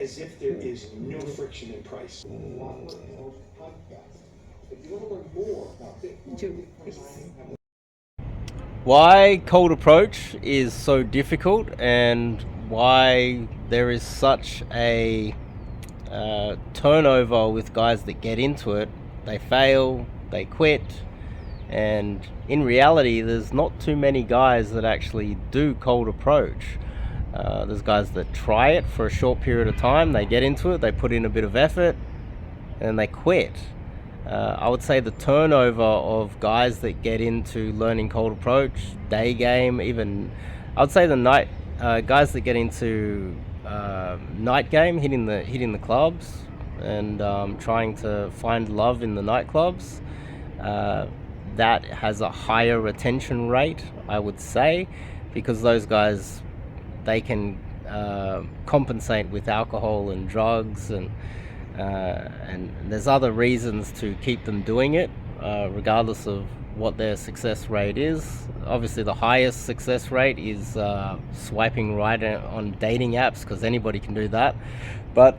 as if there is no friction in price. Why cold approach is so difficult and why there is such a turnover with guys that get into it. They fail, they quit, and in reality there's not too many guys that actually do cold approach. There's guys that try it for a short period of time, they get into it, they put in a bit of effort, and they quit. I would say the turnover of guys that get into learning cold approach, day game, even I would say the night guys that get into night game, hitting the clubs and trying to find love in the nightclubs. That has a higher retention rate, I would say, because those guys, they can compensate with alcohol and drugs, and there's other reasons to keep them doing it, regardless of what their success rate is. Obviously, the highest success rate is swiping right on dating apps, because anybody can do that. But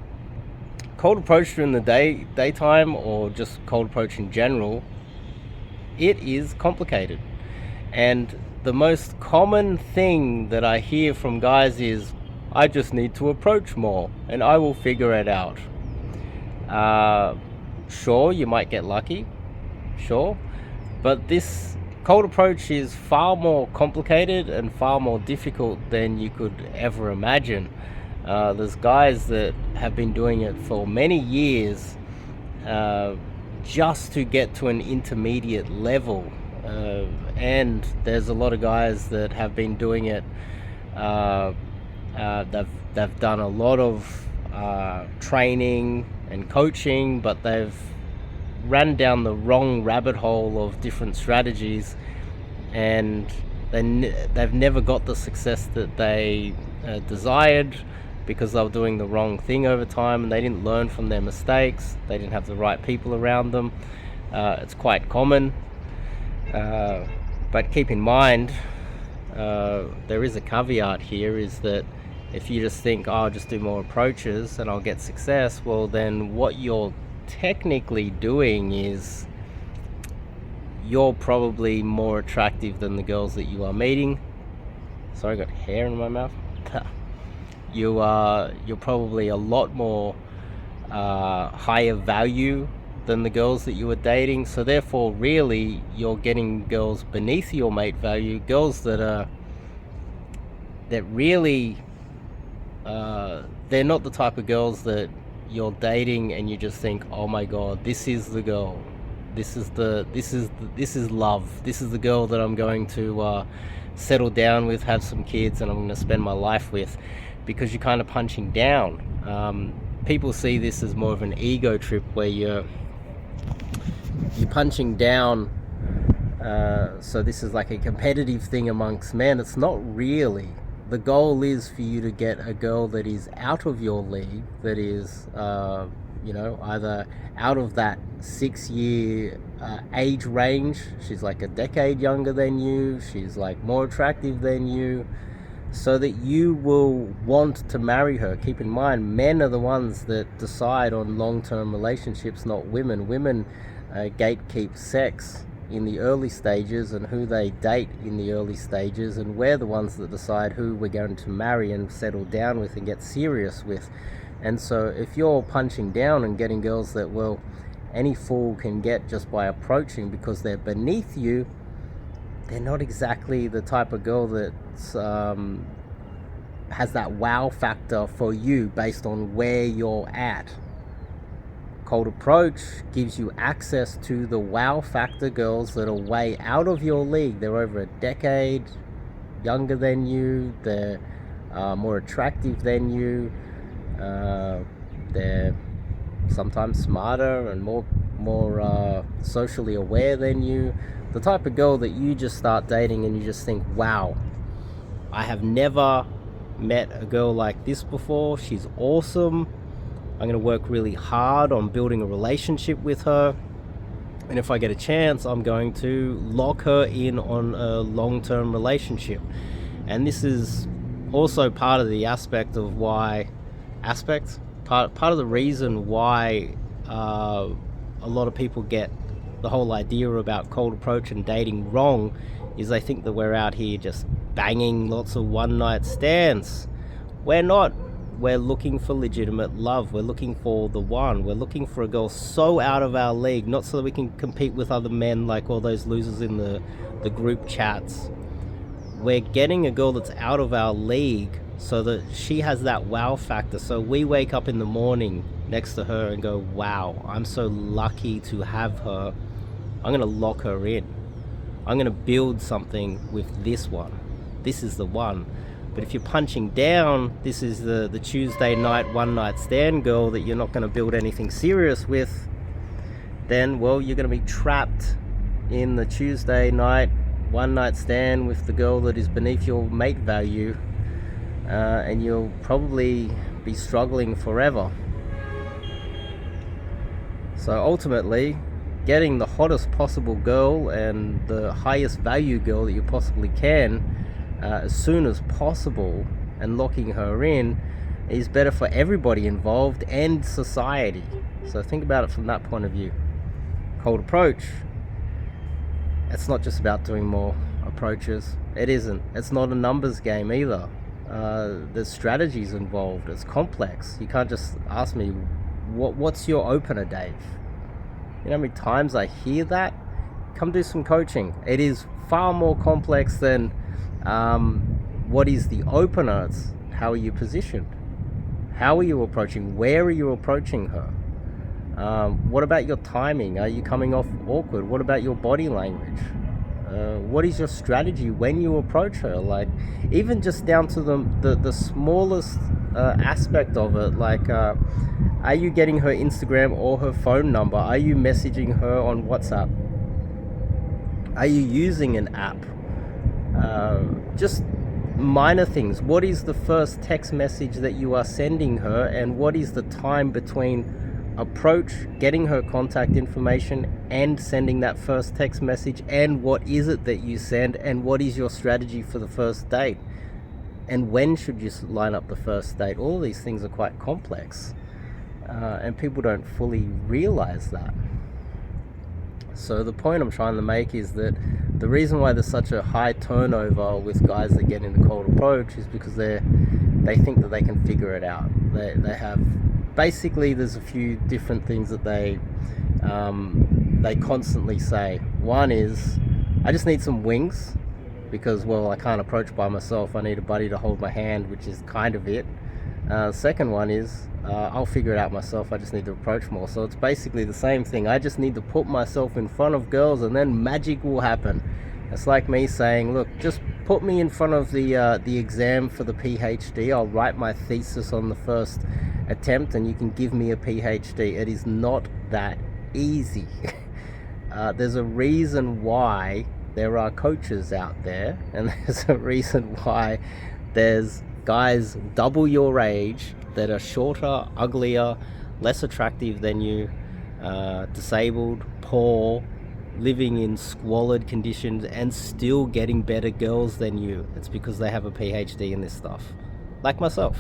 cold approach during the daytime, or just cold approach in general, it is complicated. And the most common thing that I hear from guys is, I just need to approach more and I will figure it out. Sure, you might get lucky, sure, but this cold approach is far more complicated and far more difficult than you could ever imagine. There's guys that have been doing it for many years just to get to an intermediate level, and there's a lot of guys that have been doing it. They've done a lot of training and coaching, but they've ran down the wrong rabbit hole of different strategies, and they've never got the success that they desired, because they were doing the wrong thing over time and they didn't learn from their mistakes. They didn't have the right people around them. It's quite common, but keep in mind, there is a caveat here, is that if you just think, oh, I'll just do more approaches and I'll get success, well, then what you're technically doing is you're probably more attractive than the girls that you are meeting. Sorry, I got hair in my mouth. You're probably a lot more higher value than the girls that you were dating. So therefore, really, you're getting girls beneath your mate value, girls that really they're not the type of girls that you're dating and you just think, oh my god, this is the girl, this is love, this is the girl that I'm going to settle down with, have some kids, and I'm going to spend my life with. Because you're kind of punching down. People see this as more of an ego trip, where you're punching down. So this is like a competitive thing amongst men. It's not really. The goal is for you to get a girl that is out of your league, that is, either out of that 6-year age range. She's like a decade younger than you. She's like more attractive than you, so that you will want to marry her. Keep in mind, men are the ones that decide on long-term relationships, not women. Women gatekeep sex in the early stages and who they date in the early stages, and we're the ones that decide who we're going to marry and settle down with and get serious with. And so if you're punching down and getting girls that, well, any fool can get just by approaching because they're beneath you, they're not exactly the type of girl that has that wow factor for you based on where you're at. Cold approach gives you access to the wow factor girls that are way out of your league. They're over a decade younger than you, they're more attractive than you, they're sometimes smarter and more socially aware than you. The type of girl that you just start dating and you just think, wow, I have never met a girl like this before. She's awesome. I'm going to work really hard on building a relationship with her. And if I get a chance, I'm going to lock her in on a long-term relationship. And this is also part of the aspect of why... Aspect? part of the reason why a lot of people get the whole idea about cold approach and dating wrong is they think that we're out here just banging lots of one night stands. We're not. We're looking for legitimate love. We're looking for the one. We're looking for a girl so out of our league, not so that we can compete with other men like all those losers in the group chats. We're getting a girl that's out of our league so that she has that wow factor. So we wake up in the morning next to her and go, wow, I'm so lucky to have her. I'm going to lock her in. I'm going to build something with this one. This is the one. But if you're punching down, this is the Tuesday night one night stand girl that you're not going to build anything serious with, then, well, you're going to be trapped in the Tuesday night one night stand with the girl that is beneath your mate value, and you'll probably be struggling forever. So ultimately, getting the hottest possible girl and the highest value girl that you possibly can as soon as possible and locking her in is better for everybody involved and society. So think about it from that point of view. Cold approach, it's not just about doing more approaches. It isn't. It's not a numbers game either. There's strategies involved. It's complex. You can't just ask me, what's your opener, Dave? You know how many times I hear that? Come do some coaching. It is far more complex than what is the opener. It's how are you positioned? How are you approaching? Where are you approaching her? What about your timing? Are you coming off awkward? What about your body language? What is your strategy when you approach her? Like, even just down to the smallest aspect of it, like are you getting her Instagram or her phone number? Are you messaging her on WhatsApp? Are you using an app? Just minor things. What is the first text message that you are sending her, and what is the time between approach, getting her contact information, and sending that first text message, and what is it that you send, and what is your strategy for the first date, and when should you line up the first date? All of these things are quite complex, and people don't fully realize that. So the point I'm trying to make is that the reason why there's such a high turnover with guys that get into cold approach is because they think that they can figure it out. They have, basically there's a few different things that they constantly say. One is, I just need some wings because, well, I can't approach by myself. I need a buddy to hold my hand, which is kind of it. Second one is, I'll figure it out myself. I just need to approach more. So it's basically the same thing. I just need to put myself in front of girls and then magic will happen. It's like me saying, look, just put me in front of the exam for the PhD. I'll write my thesis on the first attempt and you can give me a PhD. It is not that easy. There's a reason why there are coaches out there, and there's a reason why there's guys double your age that are shorter, uglier, less attractive than you, disabled, poor, living in squalid conditions and still getting better girls than you. It's because they have a PhD in this stuff, like myself.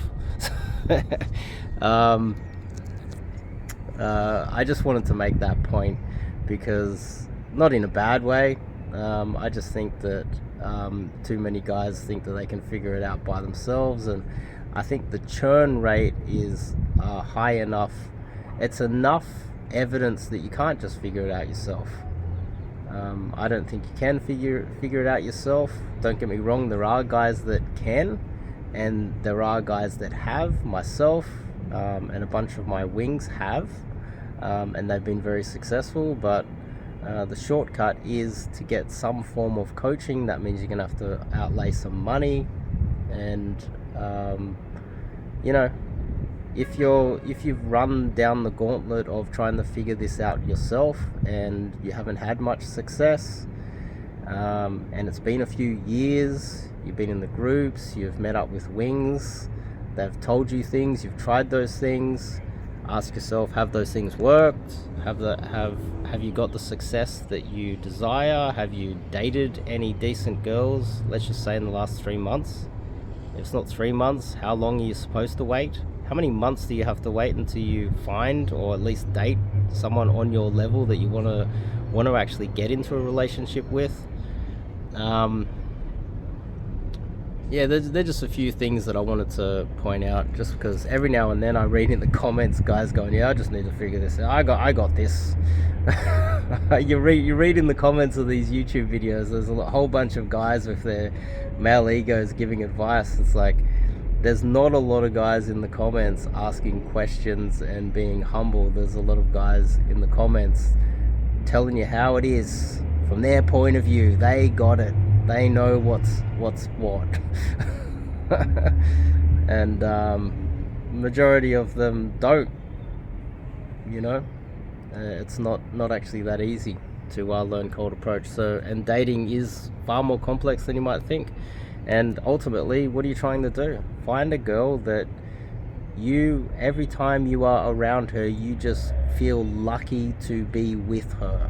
I just wanted to make that point because, not in a bad way, I just think that too many guys think that they can figure it out by themselves, and I think the churn rate is high enough. It's enough evidence that you can't just figure it out yourself. I don't think you can figure it out yourself. Don't get me wrong, there are guys that can, and there are guys that have. Myself and a bunch of my wings have, and they've been very successful, but the shortcut is to get some form of coaching. That means you're gonna have to outlay some money, and if you've run down the gauntlet of trying to figure this out yourself and you haven't had much success, and it's been a few years, you've been in the groups, you've met up with wings, they've told you things, you've tried those things, ask yourself, have those things worked? Have you got the success that you desire? Have you dated any decent girls, let's just say in the last 3 months? If it's not 3 months, how long are you supposed to wait? how many months do you have to wait until you find or at least date someone on your level that you want to actually get into a relationship with? Yeah, there's just a few things that I wanted to point out, just because every now and then I read in the comments guys going, yeah, I just need to figure this out. I got this. you read in the comments of these YouTube videos, there's a whole bunch of guys with their male egos giving advice. It's like, there's not a lot of guys in the comments asking questions and being humble. There's a lot of guys in the comments telling you how it is from their point of view. They got it. They know what's what. And majority of them don't, you know. It's not actually that easy to learn cold approach. So, and dating is far more complex than you might think. And ultimately, what are you trying to do? Find a girl that every time you are around her, you just feel lucky to be with her.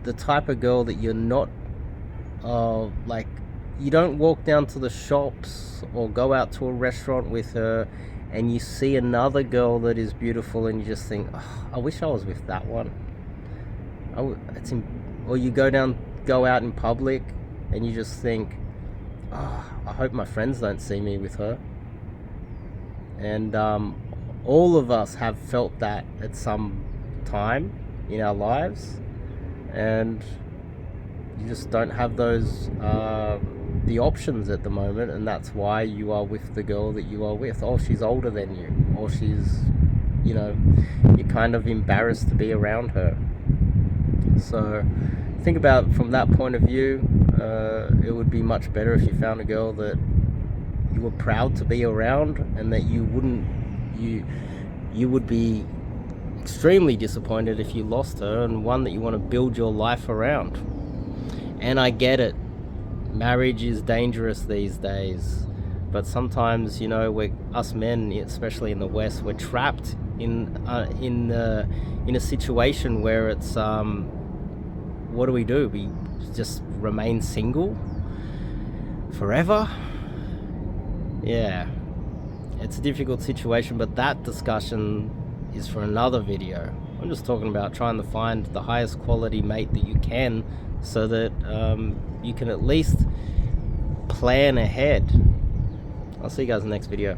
The type of girl that you're not like, you don't walk down to the shops or go out to a restaurant with her and you see another girl that is beautiful and you just think, oh, I wish I was with that one. Or you go out in public and you just think, oh, I hope my friends don't see me with her. And all of us have felt that at some time in our lives, and you just don't have those the options at the moment, and that's why you are with the girl that you are with. Oh, she's older than you, or she's, you know, you're kind of embarrassed to be around her. So think about from that point of view. It would be much better if you found a girl that you were proud to be around, and that you would be extremely disappointed if you lost her, and one that you want to build your life around. And I get it, marriage is dangerous these days, but sometimes, you know, us men, especially in the West, we're trapped in a situation where it's what do? We just remain single forever? Yeah, it's a difficult situation, but that discussion is for another video. I'm just talking about trying to find the highest quality mate that you can, so that you can at least plan ahead. I'll see you guys in the next video.